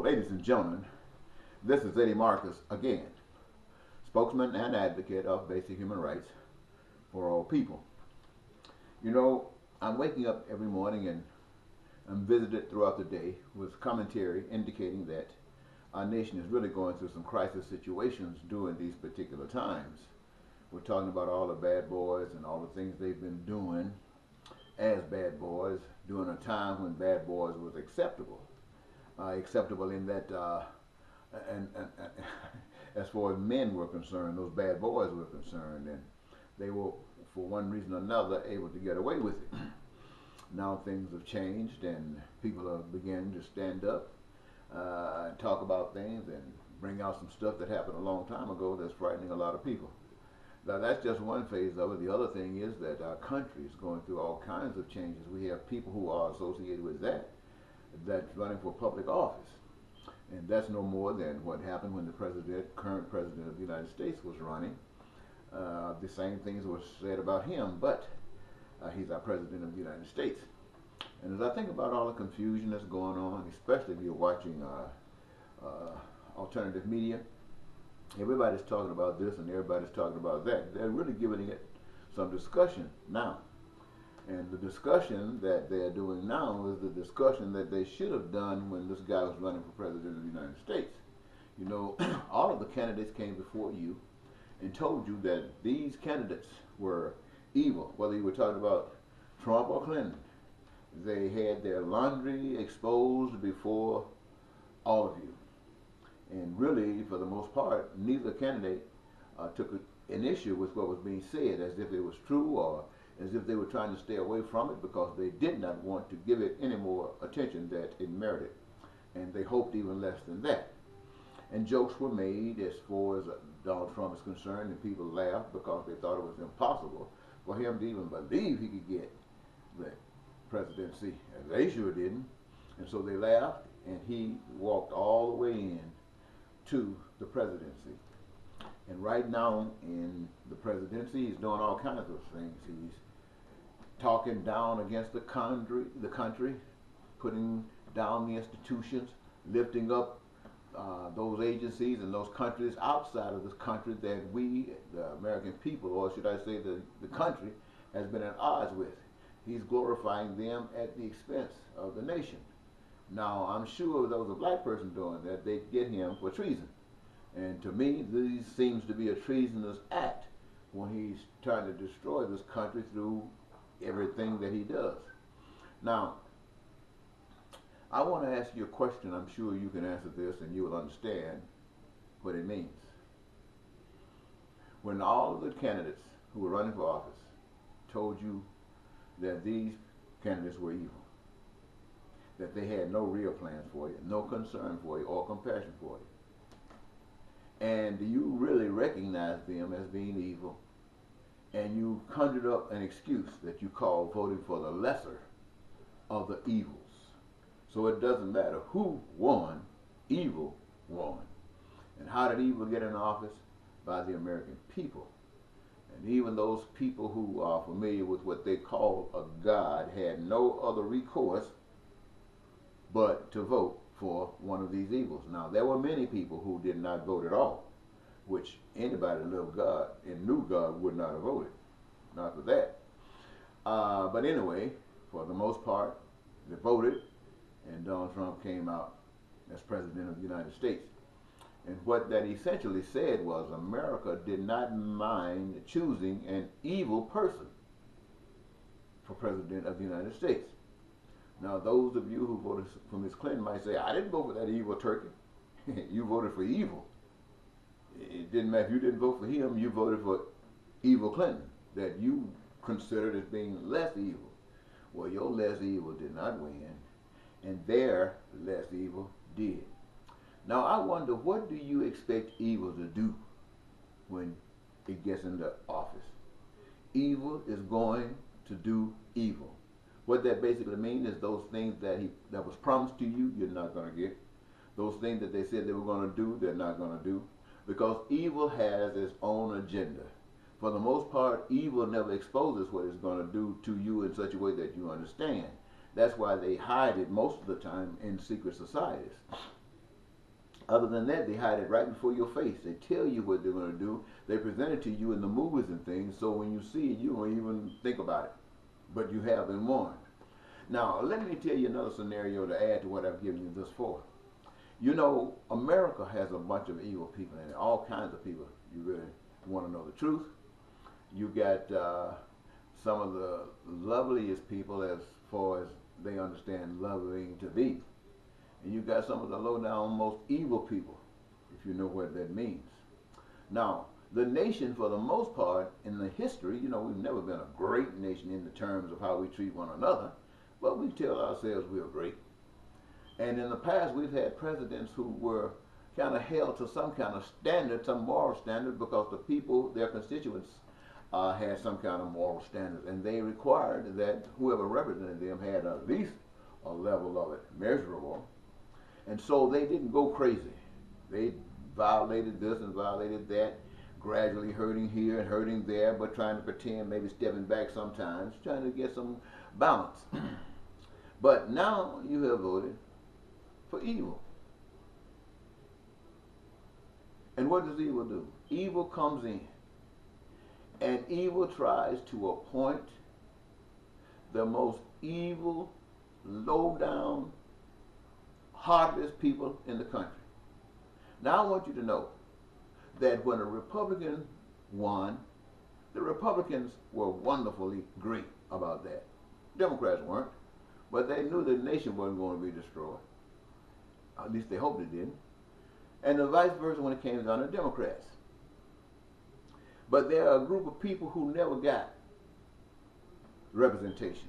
Ladies and gentlemen, this is Eddie Marcus again, spokesman and advocate of basic human rights for all people. You know, I'm waking up every morning and I'm visited throughout the day with commentary indicating that our nation is really going through some crisis situations during these particular times. We're talking about all the bad boys and all the things they've been doing as bad boys during a time when bad boys was acceptable. Acceptable in that, and as far as men were concerned, those bad boys were concerned, and they were, for one reason or another, able to get away with it. Now things have changed, and people are beginning to stand up and talk about things and bring out some stuff that happened a long time ago that's frightening a lot of people. Now that's just one phase of it. The other thing is that our country is going through all kinds of changes. We have people who are associated with that's running for public office. And that's no more than what happened when the current president of the United States was running. The same things were said about him, but he's our president of the United States. And as I think about all the confusion that's going on, especially if you're watching alternative media, everybody's talking about this and everybody's talking about that. They're really giving it some discussion now. And the discussion that they're doing now is the discussion that they should have done when this guy was running for president of the United States. You know, all of the candidates came before you and told you that these candidates were evil, whether you were talking about Trump or Clinton. They had their laundry exposed before all of you. And really, for the most part, neither candidate took an issue with what was being said as if it was true or as if they were trying to stay away from it because they did not want to give it any more attention that it merited. And they hoped even less than that. And jokes were made as far as Donald Trump is concerned, and people laughed because they thought it was impossible for him to even believe he could get the presidency. And they sure didn't. And so they laughed, and he walked all the way in to the presidency. And right now in the presidency, he's doing all kinds of things. He's talking down against the country, putting down the institutions, lifting up those agencies and those countries outside of this country that we, the American people, or should I say the country, has been at odds with. He's glorifying them at the expense of the nation. Now, I'm sure if there was a black person doing that, they'd get him for treason. And to me, this seems to be a treasonous act when he's trying to destroy this country through everything that he does. Now, I want to ask you a question. I'm sure you can answer this and you will understand what it means. When all of the candidates who were running for office told you that these candidates were evil, that they had no real plans for you, no concern for you, or compassion for you, and you really recognize them as being evil, and you conjured up an excuse that you call voting for the lesser of the evils. So it doesn't matter who won, evil won. And how did evil get in office? By the American people. And even those people who are familiar with what they call a God had no other recourse but to vote for one of these evils. Now, there were many people who did not vote at all, which anybody that loved God and knew God would not have voted. Not for that. But anyway, for the most part, they voted, and Donald Trump came out as president of the United States. And what that essentially said was America did not mind choosing an evil person for president of the United States. Now, those of you who voted for Ms. Clinton might say, I didn't vote for that evil turkey. You voted for evil. It didn't matter if you didn't vote for him, you voted for evil Clinton, that you considered as being less evil. Well, your less evil did not win, and their less evil did. Now, I wonder, what do you expect evil to do when it gets into office? Evil is going to do evil. What that basically means is those things that was promised to you, you're not going to get. Those things that they said they were going to do, they're not going to do. Because evil has its own agenda. For the most part, evil never exposes what it's going to do to you in such a way that you understand. That's why they hide it most of the time in secret societies. Other than that, they hide it right before your face. They tell you what they're going to do. They present it to you in the movies and things, so when you see it, you don't even think about it. But you have been warned. Now, let me tell you another scenario to add to what I've given you thus far. You know, America has a bunch of evil people in it, all kinds of people. You really want to know the truth. You got some of the loveliest people as far as they understand loving to be. And you got some of the low down, most evil people, if you know what that means. Now, the nation, for the most part, in the history, you know, we've never been a great nation in the terms of how we treat one another, but we tell ourselves we're great. And in the past, we've had presidents who were kind of held to some kind of standard, some moral standard, because the people, their constituents, had some kind of moral standards, and they required that whoever represented them had at least a level of it measurable. And so they didn't go crazy. They violated this and violated that, gradually hurting here and hurting there, but trying to pretend, maybe stepping back sometimes, trying to get some balance. But now you have voted for evil. And what does evil do? Evil comes in, and evil tries to appoint the most evil, low-down, heartless people in the country. Now I want you to know that when a Republican won, the Republicans were wonderfully great about that. Democrats weren't, but they knew the nation wasn't going to be destroyed. At least they hoped it didn't. And the vice versa when it came down to Democrats. But there are a group of people who never got representation.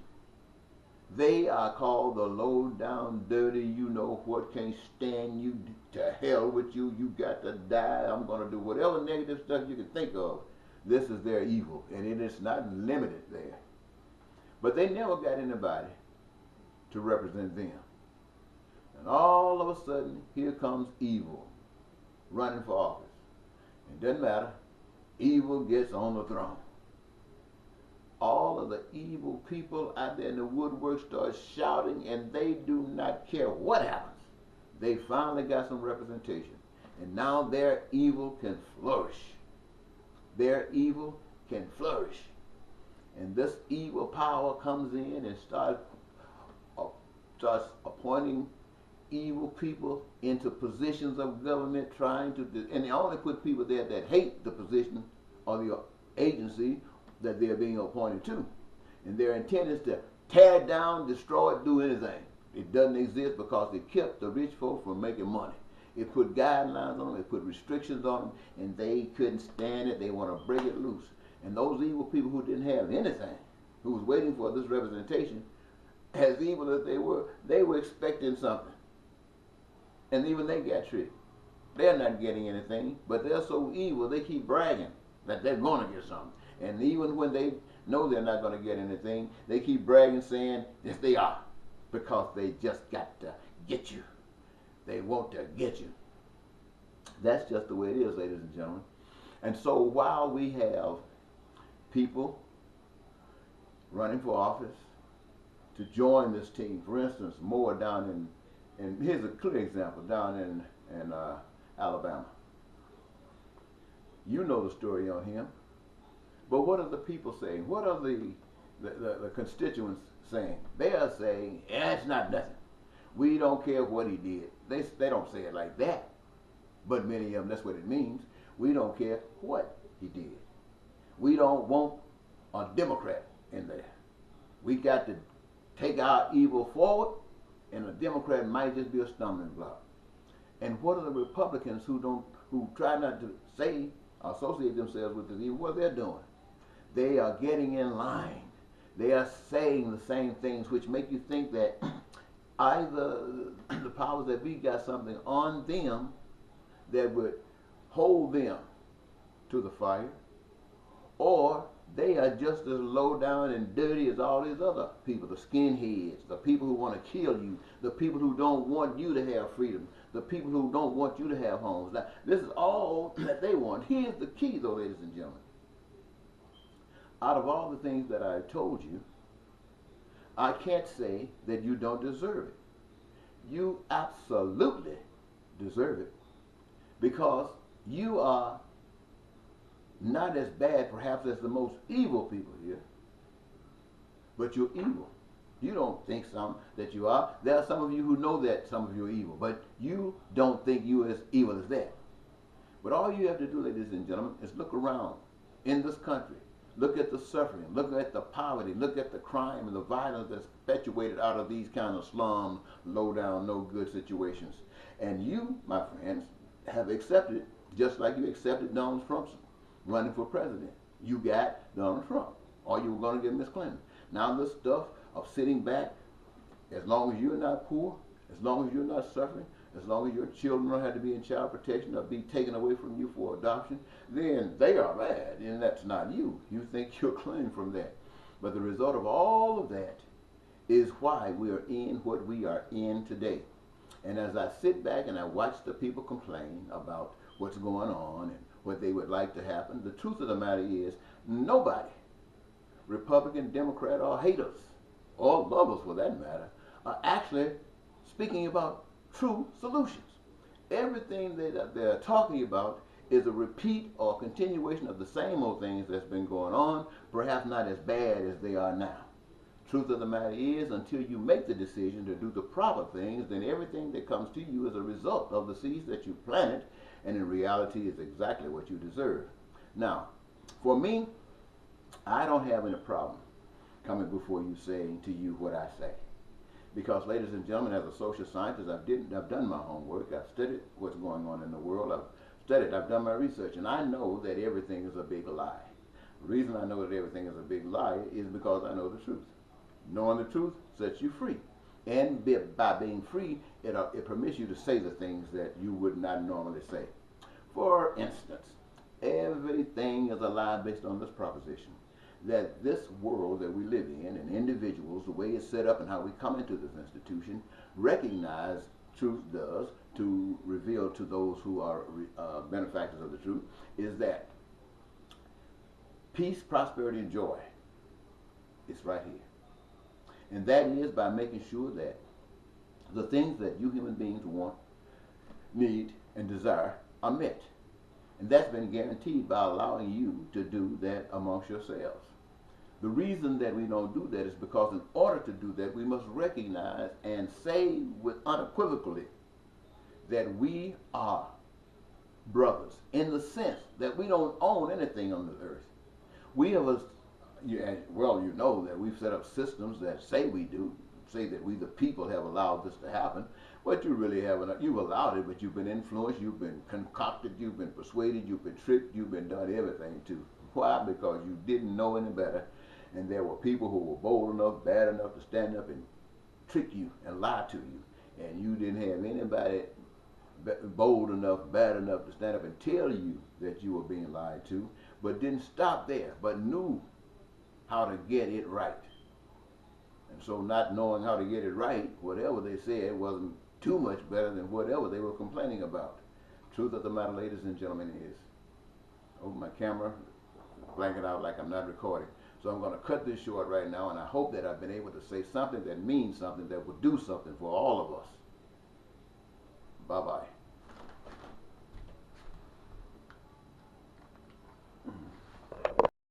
They are called the low down, dirty, you know what, can't stand you, to hell with you, you got to die, I'm going to do whatever negative stuff you can think of. This is their evil, and it is not limited there. But they never got anybody to represent them. And all of a sudden, here comes evil running for office. It doesn't matter. Evil gets on the throne. All of the evil people out there in the woodwork start shouting, and they do not care what happens. They finally got some representation. And now their evil can flourish. Their evil can flourish. And this evil power comes in and starts appointing evil people into positions of government, trying to, and they only put people there that hate the position or the agency that they're being appointed to. And their intent is to tear it down, destroy it, do anything. It doesn't exist because it kept the rich folk from making money. It put guidelines on them, it put restrictions on them, and they couldn't stand it. They want to break it loose. And those evil people who didn't have anything, who was waiting for this representation, as evil as they were expecting something. And even they got tricked. They're not getting anything, but they're so evil they keep bragging that they're going to get something. And even when they know they're not going to get anything, they keep bragging, saying, yes, they are, because they just got to get you. They want to get you. That's just the way it is, ladies and gentlemen. And so while we have people running for office to join this team, for instance, Moore down and here's a clear example, down in Alabama. You know the story on him. But what are the people saying? What are the constituents saying? They are saying, yeah, it's not nothing. We don't care what he did. They don't say it like that. But many of them, that's what it means. We don't care what he did. We don't want a Democrat in there. We got to take our evil forward, and a Democrat might just be a stumbling block. And what are the Republicans who try not to say, associate themselves with this evil? What they're doing? They are getting in line. They are saying the same things, which make you think that either the powers that be got something on them that would hold them to the fire, or they are just as low down and dirty as all these other people, the skinheads, the people who want to kill you, the people who don't want you to have freedom, the people who don't want you to have homes. Now, this is all that they want. Here's the key, though, ladies and gentlemen. Out of all the things that I've told you, I can't say that you don't deserve it. You absolutely deserve it. because you are not as bad perhaps as the most evil people here, but you're evil. You don't think that you are. There are some of you who know that some of you are evil, but you don't think you are as evil as that. But all you have to do, ladies and gentlemen, is look around in this country. Look at the suffering, look at the poverty, look at the crime and the violence that's perpetuated out of these kind of slum, low down, no good situations. And you, my friends, have accepted, just like you accepted Donald Trump's running for president. You got Donald Trump, or you were going to get Miss Clinton. Now this stuff of sitting back, as long as you're not poor, as long as you're not suffering, as long as your children don't have to be in child protection or be taken away from you for adoption, then they are bad, and that's not you. You think you're clean from that. But the result of all of that is why we are in what we are in today. And as I sit back and I watch the people complain about what's going on and what they would like to happen, the truth of the matter is nobody, Republican, Democrat, or haters, or lovers for that matter, are actually speaking about true solutions. Everything that they're talking about is a repeat or continuation of the same old things that's been going on, perhaps not as bad as they are now. Truth of the matter is, until you make the decision to do the proper things, then everything that comes to you is a result of the seeds that you planted, and in reality is exactly what you deserve. Now, for me, I don't have any problem coming before you saying to you what I say. Because, ladies and gentlemen, as a social scientist, I've done my homework. I've studied what's going on in the world. I've done my research, and I know that everything is a big lie. The reason I know that everything is a big lie is because I know the truth. Knowing the truth sets you free. And by being free, it permits you to say the things that you would not normally say. For instance, everything is a lie based on this proposition, that this world that we live in and individuals, the way it's set up and how we come into this institution, recognize truth does to reveal to those who are benefactors of the truth, is that peace, prosperity, and joy is right here. And that is by making sure that the things that you human beings want, need, and desire are met. And that's been guaranteed by allowing you to do that amongst yourselves. The reason that we don't do that is because in order to do that, we must recognize and say with unequivocally that we are brothers, in the sense that we don't own anything on the earth. We have you know that we've set up systems that say we do, say that we the people have allowed this to happen, but you really haven't. You've allowed it, but you've been influenced, you've been concocted, you've been persuaded, you've been tricked, you've been done everything to. Why? Because you didn't know any better, and there were people who were bold enough, bad enough to stand up and trick you and lie to you, and you didn't have anybody bold enough, bad enough to stand up and tell you that you were being lied to, but didn't stop there, but knew how to get it right. And so not knowing how to get it right, whatever they said wasn't too much better than whatever they were complaining about. Truth of the matter, ladies and gentlemen, is, over my camera, blank it out like I'm not recording. So I'm going to cut this short right now, and I hope that I've been able to say something that means something, that will do something for all of us. Bye-bye.